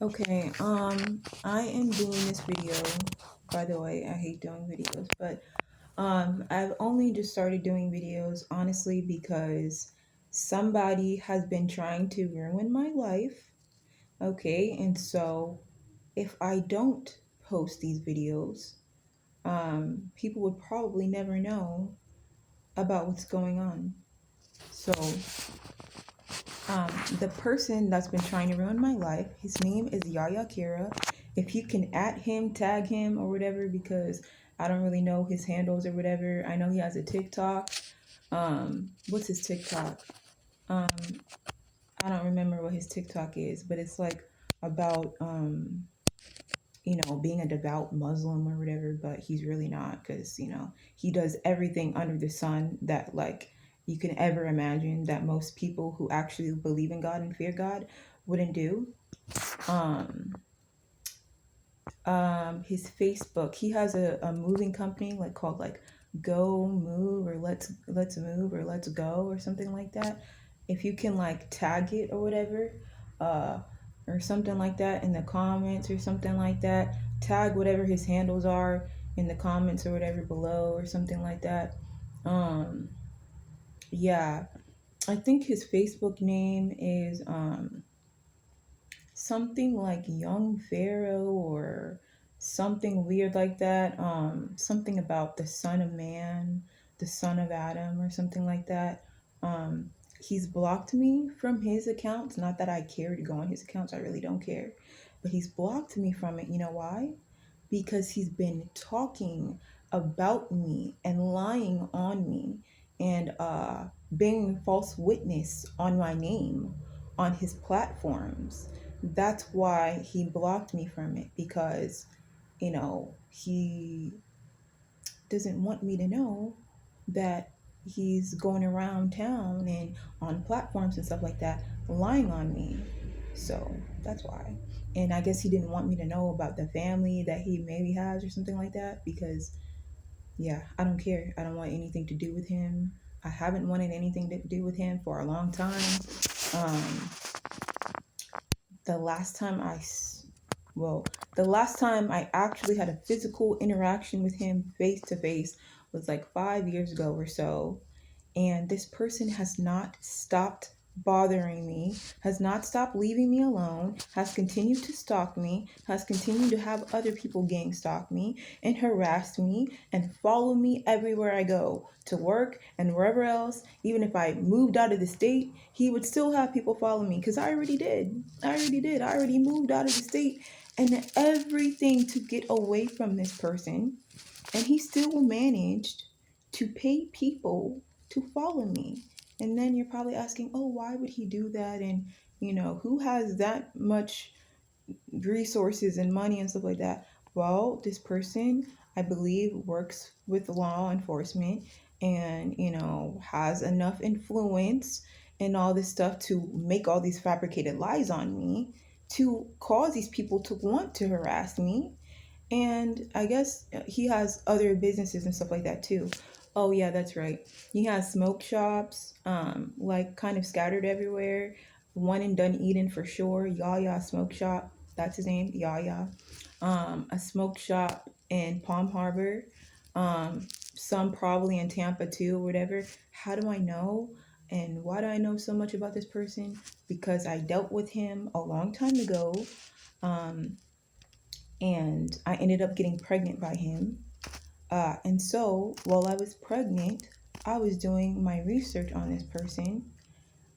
Okay, I am doing this video. By the way, I hate doing videos, but I've only just started doing videos honestly because somebody has been trying to ruin my life. Okay, and so if I don't post these videos, people would probably never know about what's going on. So the person that's been trying to ruin my life, his name is Yaya Kera. If you can at him, tag him or whatever, because I don't really know his handles or whatever. I know he has a TikTok. What's his TikTok? Um, I don't remember what his TikTok is, but it's like about being a devout Muslim or whatever, but he's really not because, he does everything under the sun that like you can ever imagine that most people who actually believe in God and fear God wouldn't do. Um, his Facebook, he has a moving company like called like Go Move or Let's Move or Let's Go or something like that. If you can like tag it or whatever, uh, or something like that in the comments or something like that, tag whatever his handles are in the comments or whatever below or something like that. Um, yeah, I think his Facebook name is something like young pharaoh or something weird like that, something about the son of man, the son of Adam or something like that. He's blocked me from his accounts, not that I care to go on his accounts, I really don't care, but he's blocked me from it. You know why? Because he's been talking about me and lying on me and being false witness on my name on his platforms. That's why he blocked me from it, because he doesn't want me to know that he's going around town and on platforms and stuff like that lying on me. So that's why. And I guess he didn't want me to know about the family that he maybe has or something like that, because yeah, I don't care. I don't want anything to do with him. I haven't wanted anything to do with him for a long time. um the last time well, the last time I actually had a physical interaction with him face to face was like 5 years ago or so. And this person has not stopped bothering me, has not stopped leaving me alone, has continued to stalk me, has continued to have other people gang stalk me and harass me and follow me everywhere I go to work and wherever else. Even if I moved out of the state, he would still have people follow me because I already did. I already moved out of the state and everything to get away from this person. And he still managed to pay people to follow me. And then you're probably asking, oh, why would he do that? And, who has that much resources and money and stuff like that? Well, this person, I believe, works with law enforcement and, has enough influence and all this stuff to make all these fabricated lies on me to cause these people to want to harass me. And I guess he has other businesses and stuff like that too. Oh yeah, that's right. He has smoke shops, like kind of scattered everywhere. One in Dunedin for sure. Yaya Smoke Shop. That's his name, Yaya. A smoke shop in Palm Harbor. Some probably in Tampa too, or whatever. How do I know? And why do I know so much about this person? Because I dealt with him a long time ago. Um, and I ended up getting pregnant by him. And so while I was pregnant, I was doing my research on this person.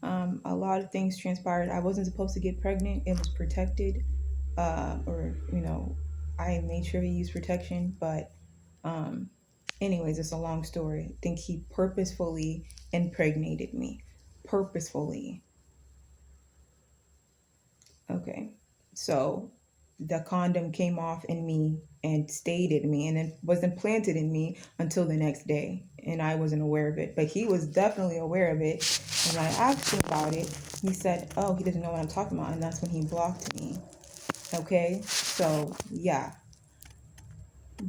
A lot of things transpired. I wasn't supposed to get pregnant, it was protected. Or, I made sure he used protection. But, anyways, it's a long story. I think he purposefully impregnated me. Purposefully. Okay. So the condom came off in me and stayed in me and it was implanted in me until the next day. And I wasn't aware of it. But he was definitely aware of it. And when I asked him about it, he said, oh, he doesn't know what I'm talking about. And that's when he blocked me. Okay. So, yeah,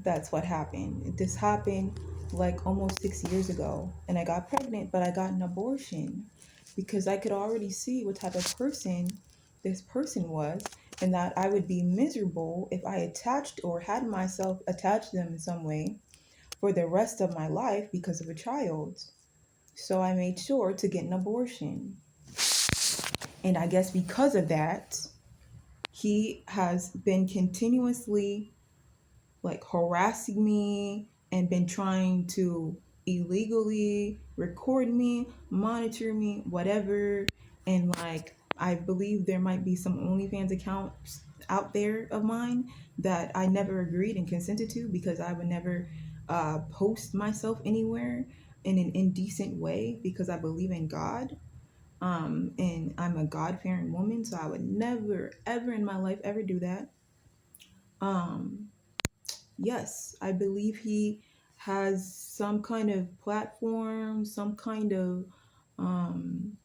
that's what happened. This happened like almost 6 years ago. And I got pregnant, but I got an abortion because I could already see what type of person this person was. and that I would be miserable if I attached or had myself attached to them in some way for the rest of my life because of a child. So I made sure to get an abortion. And I guess because of that, he has been continuously like harassing me and been trying to illegally record me, monitor me, whatever. And like, I believe there might be some OnlyFans accounts out there of mine that I never agreed and consented to because I would never post myself anywhere in an indecent way because I believe in God. And I'm a God fearing woman, so I would never, ever in my life ever do that. Um, yes, I believe he has some kind of platform, um,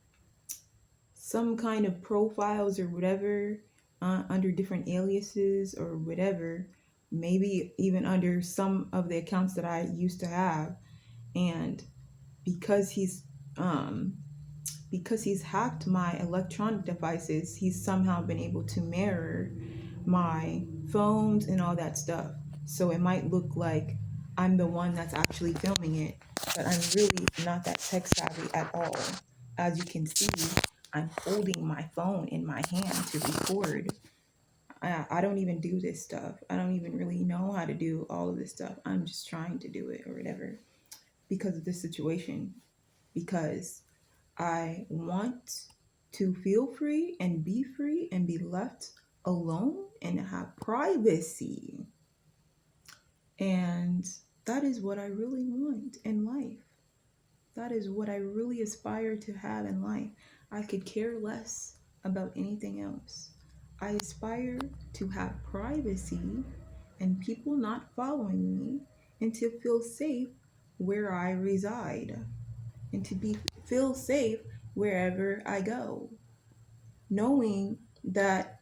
some kind of profiles or whatever under different aliases or whatever. Maybe even under some of the accounts that I used to have, and because he's um, because he's hacked my electronic devices, he's somehow been able to mirror my phones and all that stuff. So it might look like I'm the one that's actually filming it, but I'm really not that tech savvy at all. As you can see, I'm holding my phone in my hand to record. I don't even do this stuff. I don't even really know how to do all of this stuff. I'm just trying to do it or whatever because of this situation. Because I want to feel free and be left alone and have privacy. And that is what I really want in life. That is what I really aspire to have in life. I could care less about anything else. I aspire to have privacy and people not following me and to feel safe where I reside and to be feel safe wherever I go, knowing that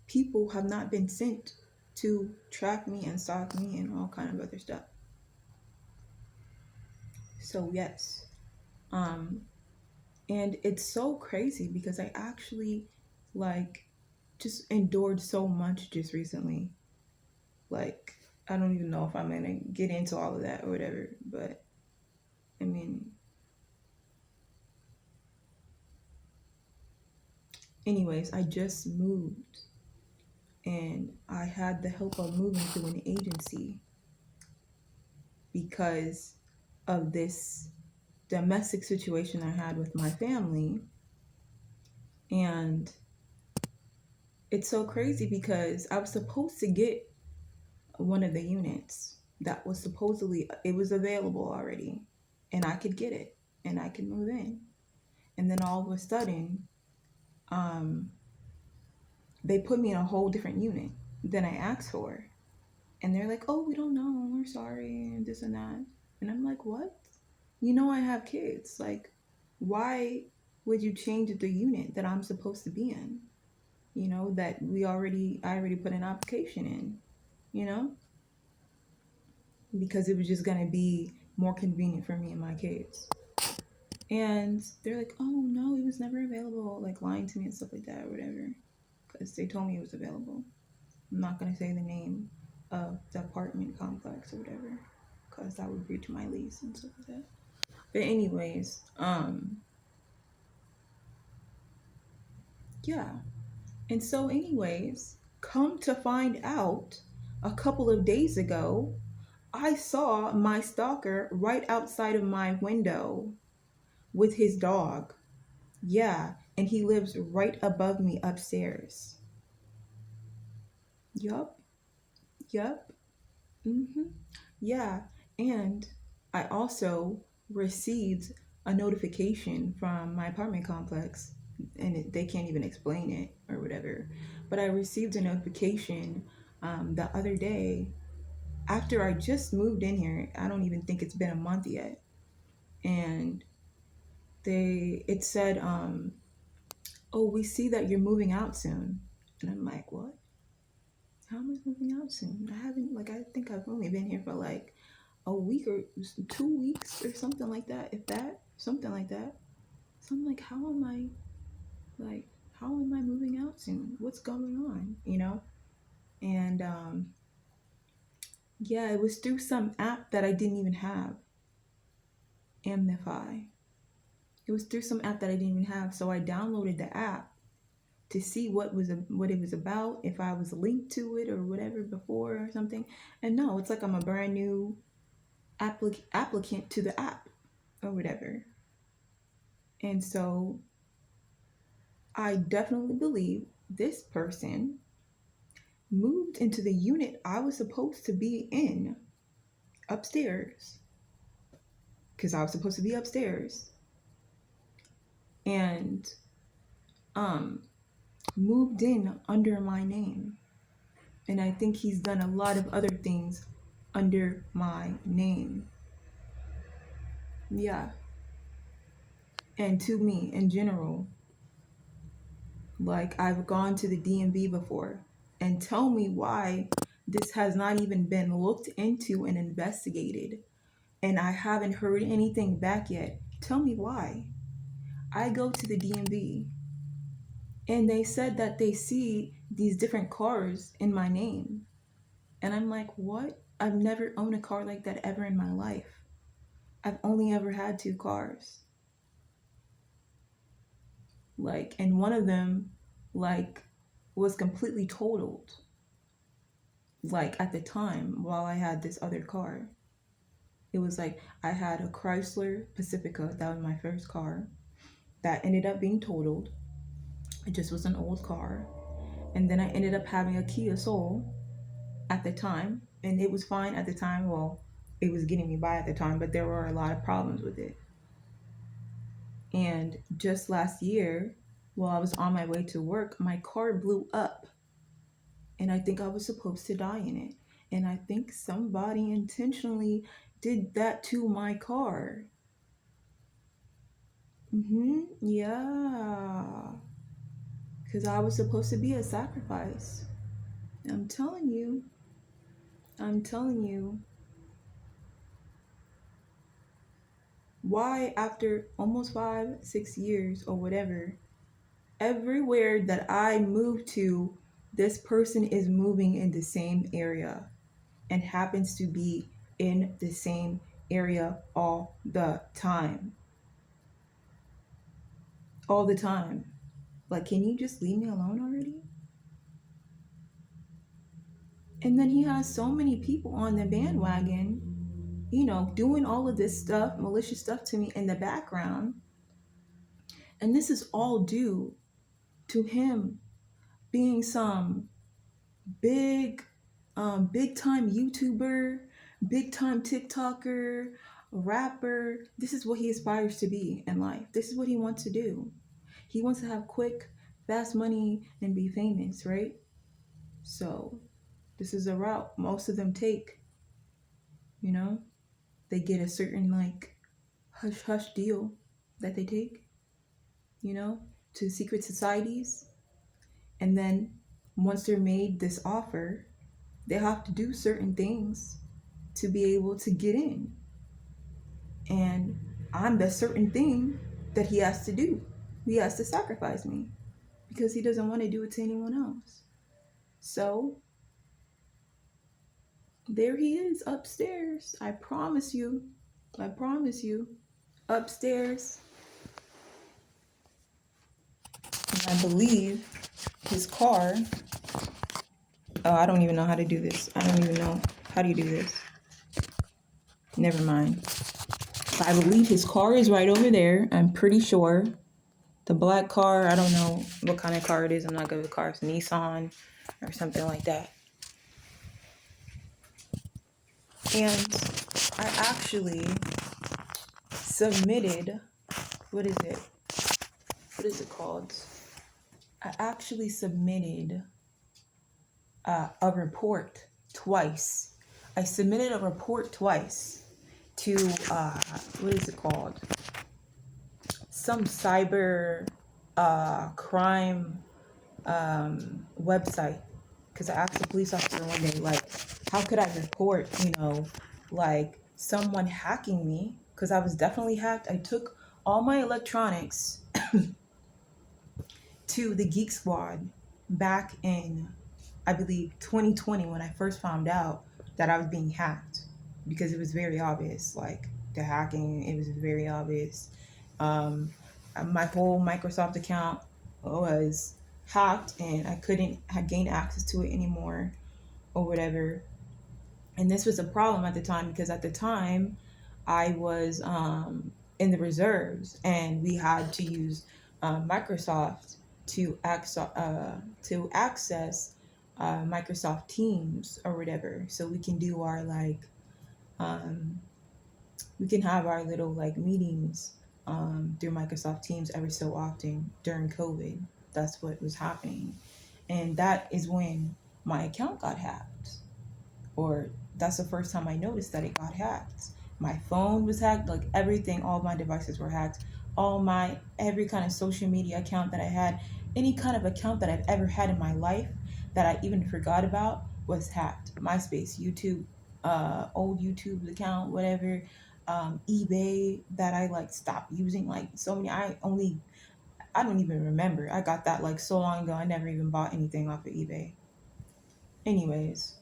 people have not been sent to track me and stalk me and all kind of other stuff. So yes, um, and it's so crazy because I actually like just endured so much just recently. Like I don't even know if I'm gonna get into all of that or whatever, but I mean, anyways, I just moved and I had the help of moving through an agency because of this domestic situation I had with my family. And it's so crazy because I was supposed to get one of the units that was supposedly it was available already and I could get it and I could move in. And then all of a sudden, um, they put me in a whole different unit than I asked for. And they're like, oh, we don't know, we're sorry, and this and that. And I'm like, what? You know I have kids. Like, why would you change the unit that I'm supposed to be in? You know, that I already put an application in, you know, because it was just gonna be more convenient for me and my kids. And they're like, oh no, it was never available, like lying to me and stuff like that or whatever. Because they told me it was available. I'm not gonna say the name of the apartment complex or whatever, because that would breach my lease and stuff like that. But anyways, yeah. And so, anyways, come to find out, a couple of days ago, I saw my stalker right outside of my window with his dog. Yeah, and he lives right above me upstairs. Yup, yup. Mm-hmm. Yeah, and I also received a notification from my apartment complex, and they can't even explain it or whatever. But I received a notification the other day after I just moved in here. I don't even think it's been a month yet, and it said, "Oh, we see that you're moving out soon," and I'm like, "What? How am I moving out soon? I haven't like I think I've only been here for like a week or 2 weeks or something like that, if that, something like that." So I'm like, like, how am I moving out soon? What's going on? You know? And yeah, it was through some app that I didn't even have, Amnify. It was through some app that I didn't even have. So I downloaded the app to see what it was about, if I was linked to it or whatever before or something. And no, it's like I'm a brand new applicant to the app or whatever. And so I definitely believe this person moved into the unit I was supposed to be in upstairs, because I was supposed to be upstairs, and um moved in under my name. And I think he's done a lot of other things under my name. Yeah. And to me in general, like, I've gone to the DMV before, and tell me why this has not even been looked into and investigated, and I haven't heard anything back yet. Tell me why. I go to the DMV and they said that they see these different cars in my name. And I'm like, what? I've never owned a car like that ever in my life. I've only ever had 2 cars. Like, and one of them, like, was completely totaled. Like, at the time, while I had this other car. It was like, I had a Chrysler Pacifica, that was my first car, that ended up being totaled. It just was an old car. And then I ended up having a Kia Soul at the time, and it was fine at the time. Well, it was getting me by at the time, but there were a lot of problems with it. And just last year, while I was on my way to work, my car blew up, and I think I was supposed to die in it. And I think somebody intentionally did that to my car. Yeah. Because I was supposed to be a sacrifice. I'm telling you. I'm telling you. Why, after almost 5, 6 years or whatever, everywhere that I move to, this person is moving in the same area and happens to be in the same area all the time. All the time. Like, can you just leave me alone already? And then he has so many people on the bandwagon, doing all of this stuff, malicious stuff to me in the background. And this is all due to him being some big, big time YouTuber, big time TikToker, rapper. This is what he aspires to be in life. This is what he wants to do. He wants to have quick, fast money and be famous, right? So this is a route most of them take. They get a certain, like, hush hush deal that they take, to secret societies. And then once they're made this offer, they have to do certain things to be able to get in. And I'm the certain thing that he has to do. He has to sacrifice me because he doesn't want to do it to anyone else. So there he is upstairs. I promise you. I promise you. Upstairs. And I believe his car. Oh, I don't even know how to do this. I don't even know. How do you do this? Never mind. But I believe his car is right over there. I'm pretty sure. The black car, I don't know what kind of car it is. I'm not good with cars. Nissan or something like that. And I actually submitted, what is it? What is it called? I actually submitted a report twice. I submitted a report twice to, what is it called? Some cyber crime website. Because I asked the police officer one day, like, how could I report, like, someone hacking me? Because I was definitely hacked. I took all my electronics to the Geek Squad back in, I believe, 2020, when I first found out that I was being hacked, because it was very obvious. Like, the hacking, it was very obvious. Um, my whole Microsoft account was hacked, and I couldn't gain access to it anymore or whatever. And this was a problem at the time, because at the time I was in the reserves, and we had to use Microsoft to access Microsoft Teams or whatever, so we can do our um, we can have our little like meetings through Microsoft Teams every so often during COVID. That's what was happening, and that is when my account got hacked, or that's the first time I noticed that it got hacked. My phone was hacked, like everything, all my devices were hacked. All my every kind of social media account that I had, any kind of account that I've ever had in my life that I even forgot about was hacked. MySpace, YouTube, old YouTube account, whatever, eBay that I like stopped using, like so many. I don't even remember. I got that like so long ago. I never even bought anything off of eBay. Anyways,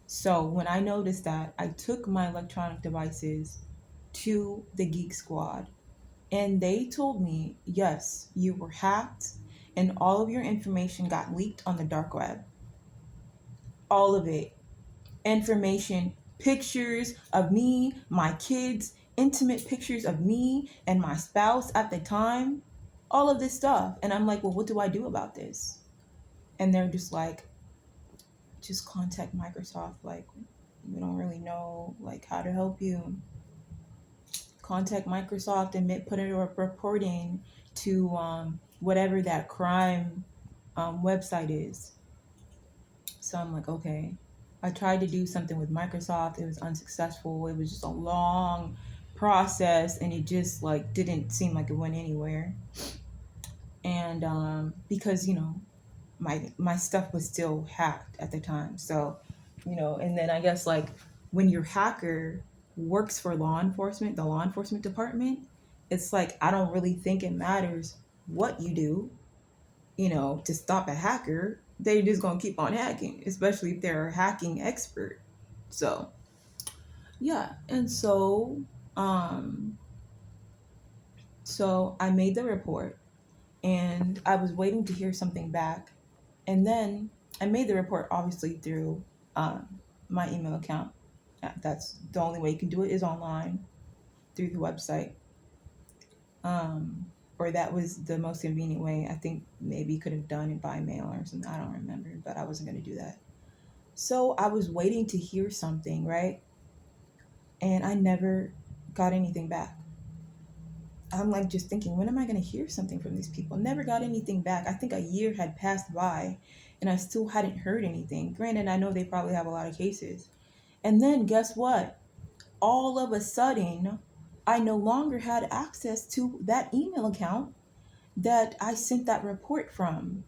so when I noticed that, I took my electronic devices to the Geek Squad, and they told me, yes, you were hacked and all of your information got leaked on the dark web. All of it. Information, pictures of me, my kids, intimate pictures of me and my spouse at the time, all of this stuff. And I'm like, well, what do I do about this? And they're just like, just contact Microsoft. Like, we don't really know like how to help you. Contact Microsoft and put a report in to whatever that crime website is. So I'm like, okay. I tried to do something with Microsoft. It was unsuccessful. It was just a long process, and it just like didn't seem like it went anywhere. And because my stuff was still hacked at the time. So, and then I guess like when your hacker works for law enforcement, the law enforcement department, it's like I don't really think it matters what you do, to stop a hacker. They're just gonna keep on hacking, especially if they're a hacking expert. So yeah, and um so I made the report, and I was waiting to hear something back. And then I made the report obviously through my email account. That's the only way you can do it, is online through the website. Um, or that was the most convenient way. I think maybe could have done it by mail or something. I don't remember, but I wasn't going to do that. So I was waiting to hear something, right? And I never got anything back. I'm like just thinking, when am I going to hear something from these people? Never got anything back. I think a year had passed by and I still hadn't heard anything. Granted, I know they probably have a lot of cases. And then guess what? All of a sudden, I no longer had access to that email account that I sent that report from.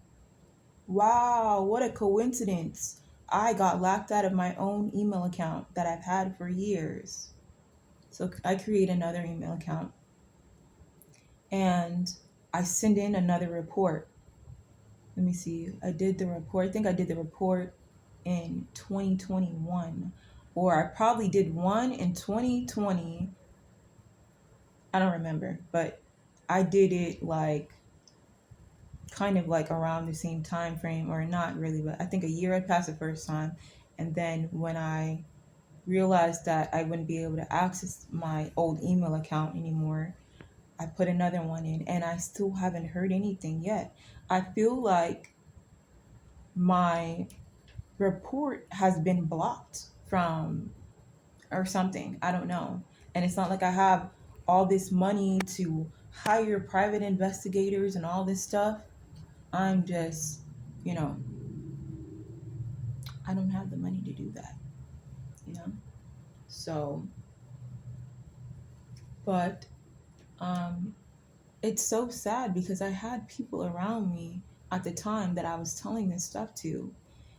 Wow, what a coincidence. I got locked out of my own email account that I've had for years. So I create another email account, and I send in another report. Let me see. I did the report. I think I did the report in 2021, or I probably did one in 2020. I don't remember, but I did it like kind of like around the same time frame, or not really, but I think a year had passed the first time. And then when I realized that I wouldn't be able to access my old email account anymore, I put another one in, and I still haven't heard anything yet. I feel like my report has been blocked from or something. I don't know. And it's not like I have all this money to hire private investigators and all this stuff. I'm just, you know, I don't have the money to do that, you know? So, but um it's so sad because I had people around me at the time that I was telling this stuff to,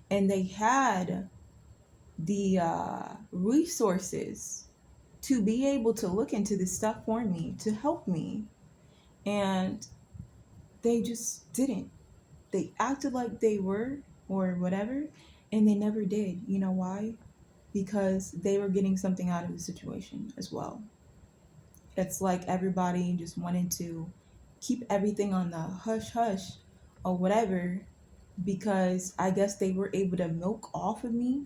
and they had the resources to be able to look into this stuff for me, to help me, and they just didn't. They acted like they were or whatever, and they never did. You know why? Because they were getting something out of the situation as well. It's like everybody just wanted to keep everything on the hush hush or whatever, because I guess they were able to milk off of me,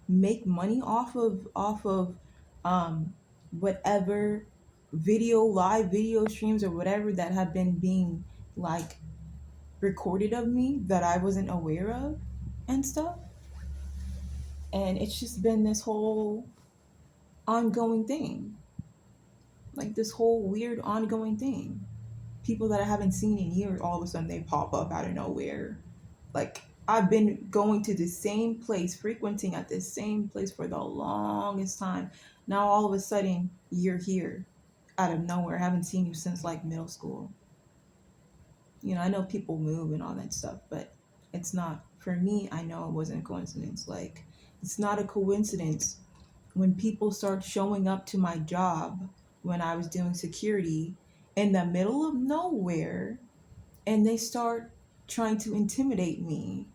make money off of um whatever live video streams or whatever that have been being like recorded of me that I wasn't aware of and stuff. And it's just been this whole ongoing thing, like this whole weird ongoing thing. People that I haven't seen in years, all of a sudden they pop up out of nowhere. Like I've been going to the same place, frequenting at the same place for the longest time. Now all of a sudden you're here out of nowhere. I haven't seen you since like middle school. I know people move and all that stuff, but it's not for me. I know it wasn't a coincidence. Like it's not a coincidence when people start showing up to my job when I was doing security in the middle of nowhere, and they start trying to intimidate me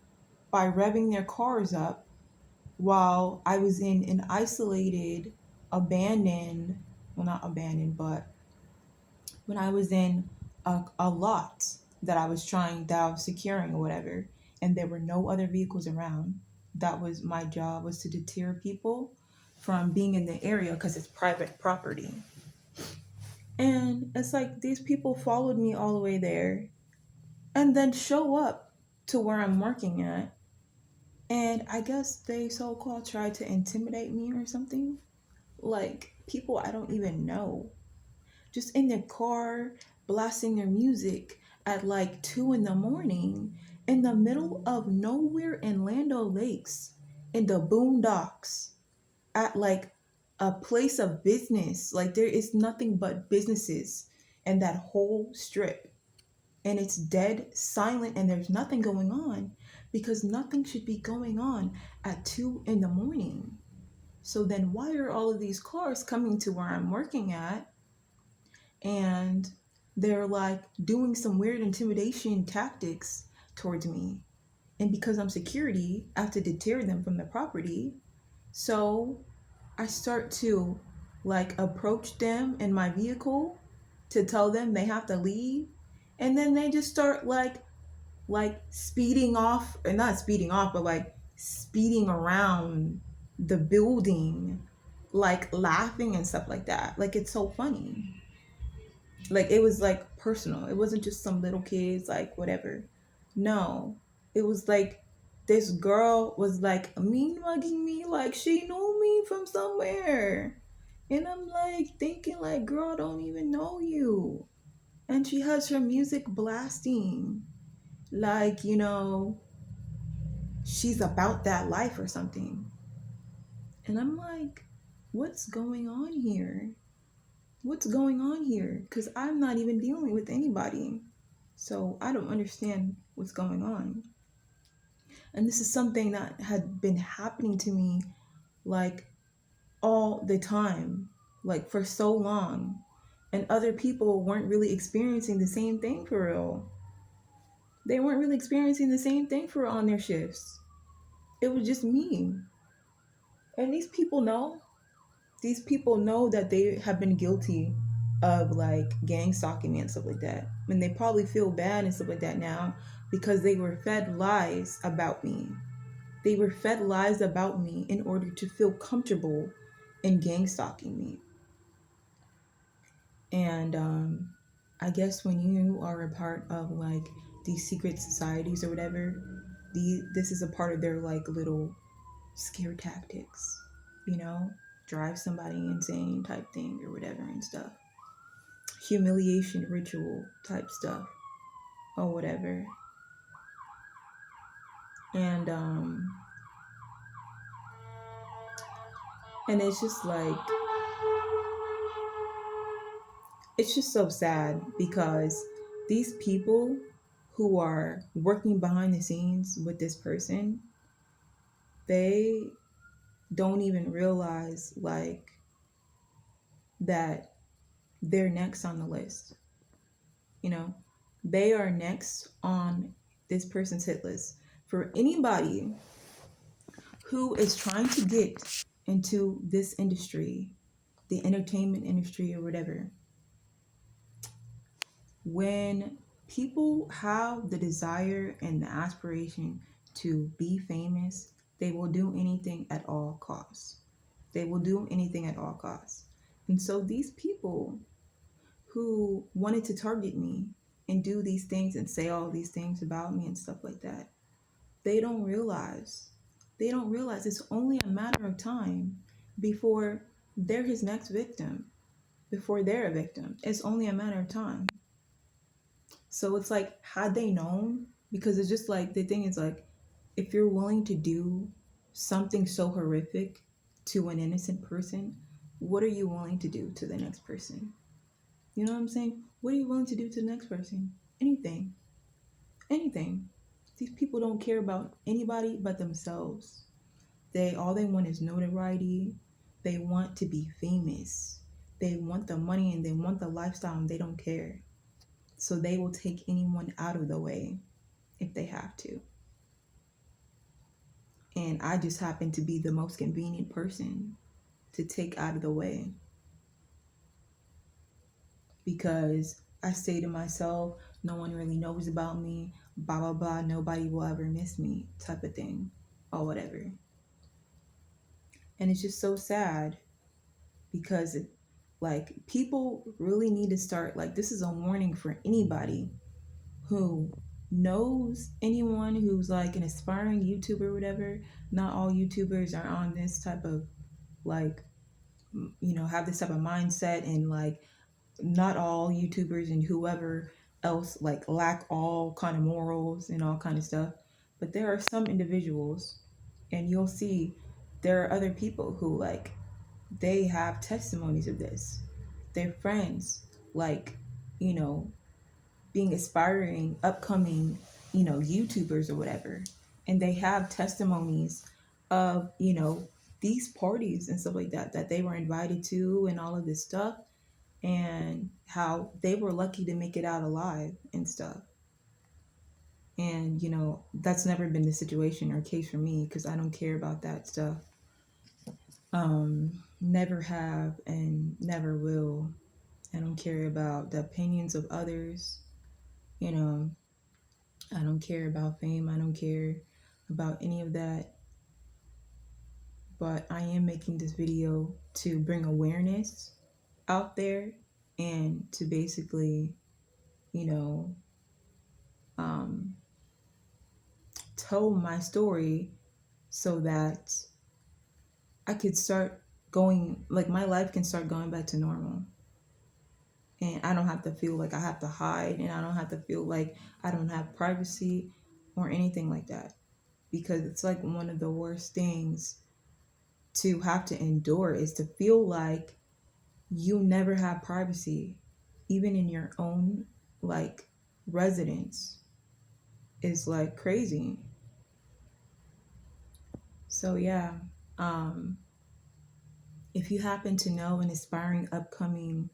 by revving their cars up while I was in an isolated, abandoned, well, not abandoned, but when I was in a lot that I was securing or whatever, and there were no other vehicles around. That was my job, was to deter people from being in the area because it's private property. And it's like these people followed me all the way there and then show up to where I'm working at. And I guess they so called tried to intimidate me or something. Like people I don't even know, just in their car, blasting their music at like 2 in the morning in the middle of nowhere in Lando Lakes, in the boondocks, at like a place of business. Like there is nothing but businesses in that whole strip. And it's dead silent and there's nothing going on, because nothing should be going on at 2 in the morning. So then why are all of these cars coming to where I'm working at, and they're like doing some weird intimidation tactics towards me? And because I'm security, I have to deter them from the property. So I start to like approach them in my vehicle to tell them they have to leave. And then they just start like speeding off, or not speeding off, but like speeding around the building, like laughing and stuff like that. Like it's so funny. Like it was like personal. It wasn't just some little kids, like whatever. No, it was like this girl was like mean mugging me, like she knew me from somewhere. And I'm like thinking, like, girl, I don't even know you. And she has her music blasting, like, she's about that life or something. And I'm like, what's going on here? What's going on here? Because I'm not even dealing with anybody. So I don't understand what's going on. And this is something that had been happening to me like all the time, like for so long. And other people weren't really experiencing the same thing for real. They weren't really experiencing the same thing for real on their shifts. It was just me. And these people know that they have been guilty of like gang stalking me and stuff like that. And they probably feel bad and stuff like that now because they were fed lies about me. They were fed lies about me in order to feel comfortable in gang stalking me. And I guess when you are a part of like these secret societies or whatever, this is a part of their like little scare tactics, you know, drive somebody insane type thing or whatever and stuff. Humiliation ritual type stuff or whatever. And and it's just so sad because these people who are working behind the scenes with this person, they don't even realize like that they're next on the list. You know, they are next on this person's hit list. For anybody who is trying to get into this industry, the entertainment industry or whatever, when people have the desire and the aspiration to be famous, they will do anything at all costs. They will do anything at all costs. And so these people who wanted to target me and do these things and say all these things about me and stuff like that, they don't realize. They don't realize it's only a matter of time before they're his next victim, before they're a victim. It's only a matter of time. So it's like, had they known, because it's just like, the thing is like, if you're willing to do something so horrific to an innocent person, what are you willing to do to the next person? You know what I'm saying? What are you willing to do to the next person? Anything. Anything. These people don't care about anybody but themselves. All they want is notoriety. They want to be famous. They want the money and they want the lifestyle and they don't care. So they will take anyone out of the way if they have to. And I just happen to be the most convenient person to take out of the way. Because I say to myself, no one really knows about me, blah, blah, blah, nobody will ever miss me, type of thing, or whatever. And it's just so sad because like, people really need to start, like, this is a warning for anybody who knows anyone who's like an aspiring YouTuber or whatever. Not all YouTubers are on this type of, like, have this type of mindset, and like, not all YouTubers and whoever else like lack all kind of morals and all kind of stuff. But there are some individuals, and you'll see there are other people who, like, they have testimonies of this. Their friends, like, you know, being aspiring, upcoming, YouTubers or whatever. And they have testimonies of, these parties and stuff like that, that they were invited to and all of this stuff, and how they were lucky to make it out alive and stuff. And, that's never been the situation or case for me because I don't care about that stuff. Never have and never will. I don't care about the opinions of others. I don't care about fame. I don't care about any of that. But I am making this video to bring awareness out there and to basically, you know, um, tell my story so that I could start going, like, my life can start going back to normal. And I don't have to feel like I have to hide, and I don't have to feel like I don't have privacy or anything like that. Because it's like one of the worst things to have to endure is to feel like you never have privacy, even in your own, like, residence, is like crazy. So yeah, if you happen to know an aspiring upcoming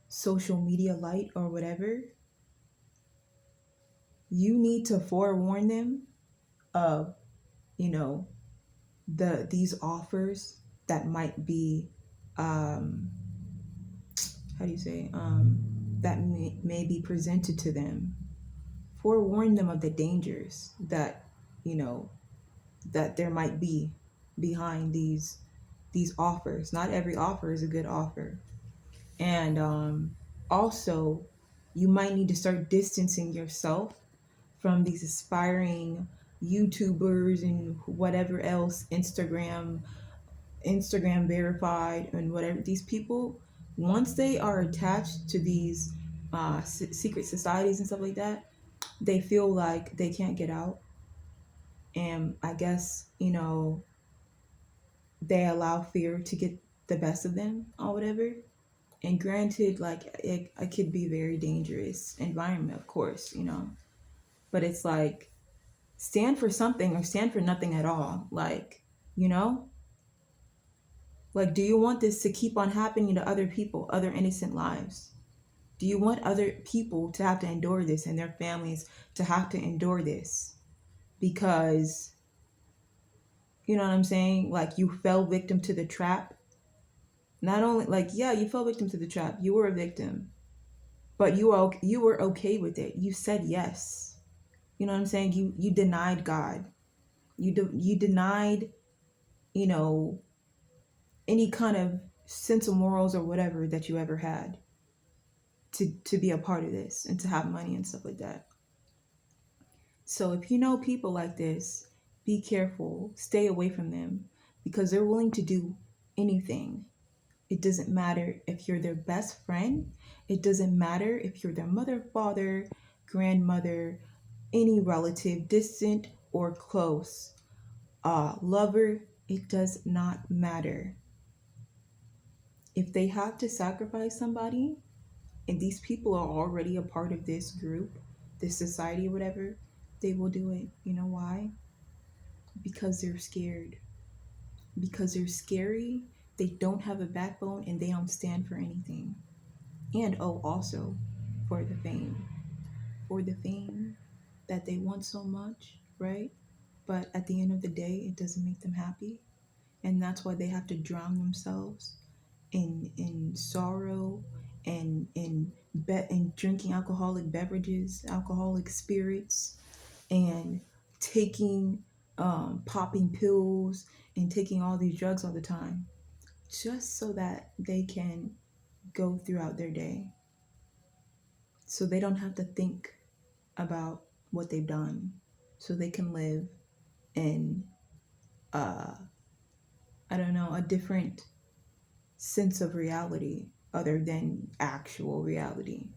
social media light or whatever, you need to forewarn them of, these offers that might be, how do you say, that may be presented to them. Forewarn them of the dangers that, that there might be behind these offers. Not every offer is a good offer. And also, you might need to start distancing yourself from these aspiring YouTubers and whatever else, Instagram verified and whatever. These people, once they are attached to these secret societies and stuff like that, they feel like they can't get out. And I guess, they allow fear to get the best of them or whatever. And granted, like, it could be a very dangerous environment, of course, but it's like, stand for something or stand for nothing at all. Like, like, do you want this to keep on happening to other people, other innocent lives? Do you want other people to have to endure this and their families to have to endure this? Because, you know what I'm saying? Like, you fell victim to the trap. Not only, like, yeah, you fell victim to the trap. You were a victim, but you were okay with it. You said yes. You know what I'm saying? You denied God. You denied, you know, any kind of sense of morals or whatever that you ever had to be a part of this and to have money and stuff like that. So if you know people like this, be careful. Stay away from them because they're willing to do anything. It doesn't matter if you're their best friend. It doesn't matter if you're their mother, father, grandmother, any relative, distant or close, lover. It does not matter. If they have to sacrifice somebody, and these people are already a part of this group, this society, whatever, they will do it. You know why? Because they're scared. Because they're scary, they don't have a backbone, and they don't stand for anything. And oh, also for the fame. For the fame that they want so much, right? But at the end of the day, it doesn't make them happy. And that's why they have to drown themselves in sorrow and in drinking alcoholic beverages, alcoholic spirits, and taking popping pills and taking all these drugs all the time, just so that they can go throughout their day, so they don't have to think about what they've done, so they can live in uh I don't know, a different sense of reality other than actual reality.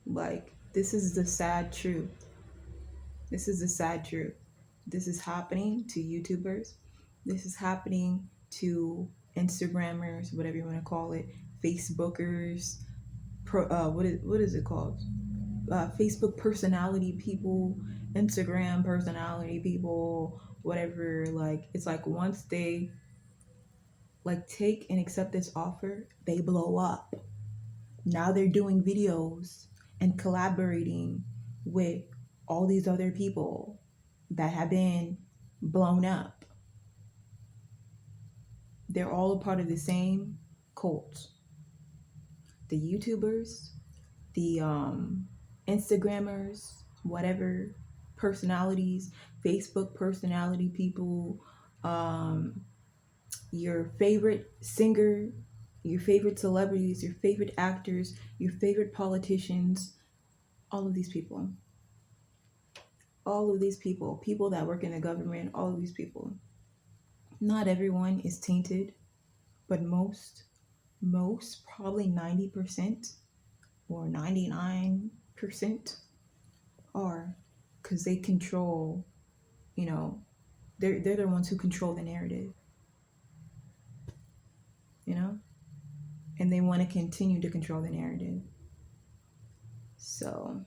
Like, this is the sad truth. This is the sad truth. This is happening to YouTubers. This is happening to Instagrammers, whatever you want to call it, Facebookers, what is it called? Facebook personality people, Instagram personality people, whatever. Like, it's like once they like take and accept this offer, they blow up. Now they're doing videos and collaborating with all these other people that have been blown up. They're all a part of the same cult. The YouTubers, the Instagrammers, whatever personalities, Facebook personality people, um, your favorite singer, your favorite celebrities, your favorite actors, your favorite politicians, all of these people, all of these people, people that work in the government, all of these people. Not everyone is tainted, but most, probably 90% or 99% are, because they control, you know, they're the ones who control the narrative, you know, and they want to continue to control the narrative. So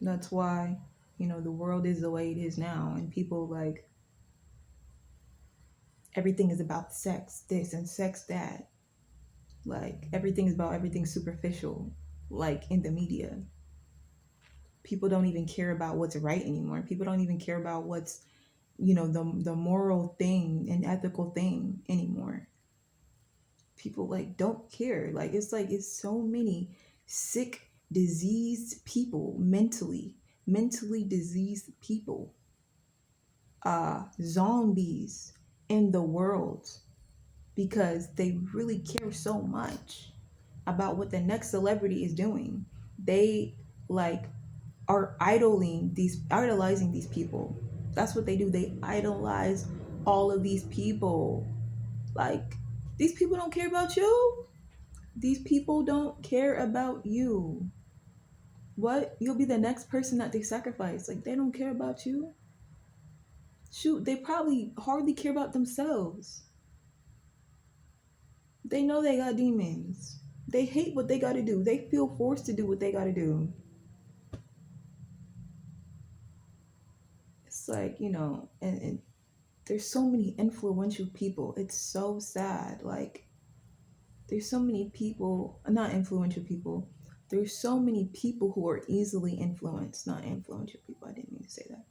that's why, you know, the world is the way it is now, and people like everything is about sex this and sex that. Like, everything is about everything superficial, like in the media. People don't even care about what's right anymore. People don't even care about what's, you know, the moral thing and ethical thing anymore. People like don't care. Like it's so many sick, diseased people, mentally diseased people, zombies in the world, because they really care so much about what the next celebrity is doing. They like are idolizing these people. That's what they do. They idolize all of these people. Like, these people don't care about you. These people don't care about you. What? You'll be the next person that they sacrifice. Like, they don't care about you. Shoot, they probably hardly care about themselves. They know they got demons. They hate what they got to do. They feel forced to do what they got to do. It's like, you know, and there's so many influential people. It's so sad. Like, There's so many people, not influential people. There's so many people who are easily influenced, not influential people. I didn't mean to say that.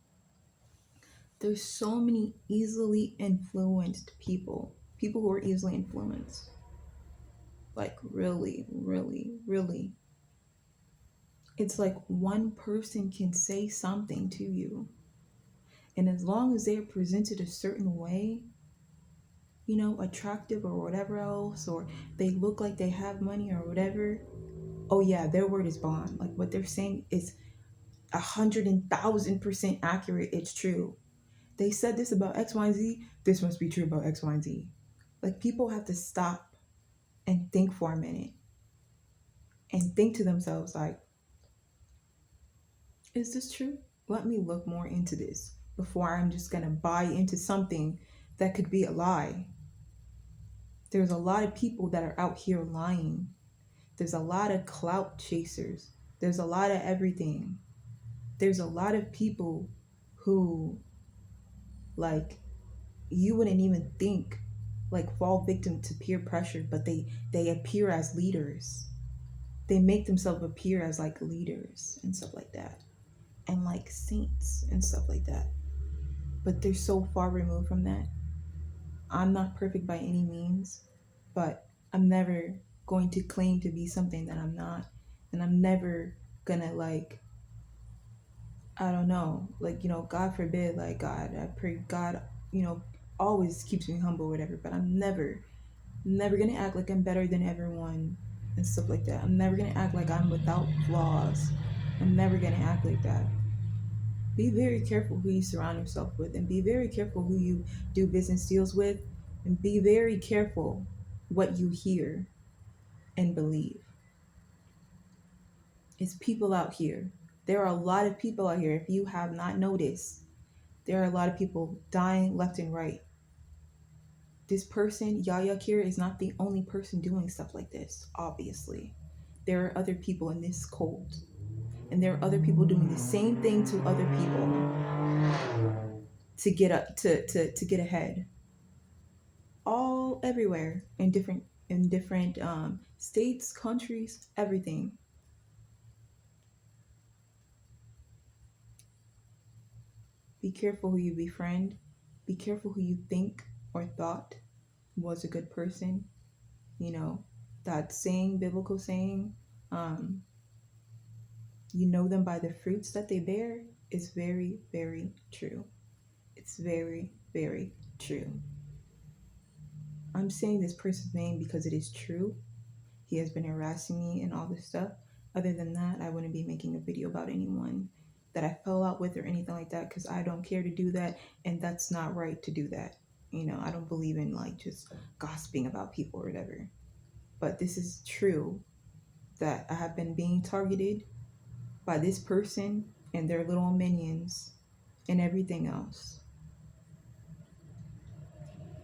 There's so many easily influenced people, people who are easily influenced. Like, really, really, really. It's like one person can say something to you, and as long as they're presented a certain way, attractive or whatever else, or they look like they have money or whatever, oh yeah, their word is bond. Like what they're saying is 100,000% accurate. It's true. They said this about X, Y, and Z. This must be true about X, Y, and Z. Like people have to stop and think for a minute and think to themselves, like, is this true? Let me look more into this before I'm just gonna buy into something that could be a lie. There's a lot of people that are out here lying. There's a lot of clout chasers. There's a lot of everything. There's a lot of people who, like, you wouldn't even think, like, fall victim to peer pressure, but they appear as leaders. They make themselves appear as like leaders and stuff like that, and like saints and stuff like that. But they're so far removed from that. I'm not perfect by any means, but I'm never going to claim to be something that I'm not. And I'm never gonna, like, I don't know, like, God forbid, like, God, I pray God, always keeps me humble or whatever, but I'm never gonna act like I'm better than everyone and stuff like that. I'm never gonna act like I'm without flaws. I'm never gonna act like that. Be very careful who you surround yourself with, and be very careful who you do business deals with, and be very careful what you hear and believe. It's people out here. There are a lot of people out here. If you have not noticed, there are a lot of people dying left and right. This person, Yaya Kira, is not the only person doing stuff like this, obviously. There are other people in this cult, and there are other people doing the same thing to other people to get up to get ahead. All everywhere in different states, countries, everything. Be careful who you befriend. Be careful who you think or thought was a good person. You know, that saying, biblical saying, um, you know them by the fruits that they bear, is very, very true. It's very, very true. I'm saying this person's name because it is true. He has been harassing me and all this stuff. Other than that, I wouldn't be making a video about anyone that I fell out with or anything like that, because I don't care to do that, and that's not right to do that. I don't believe in, like, just gossiping about people or whatever. But this is true, that I have been being targeted by this person and their little minions and everything else.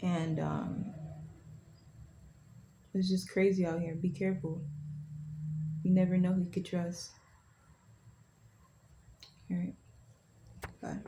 And it's just crazy out here. Be careful. You never know who you could trust. All right. Bye.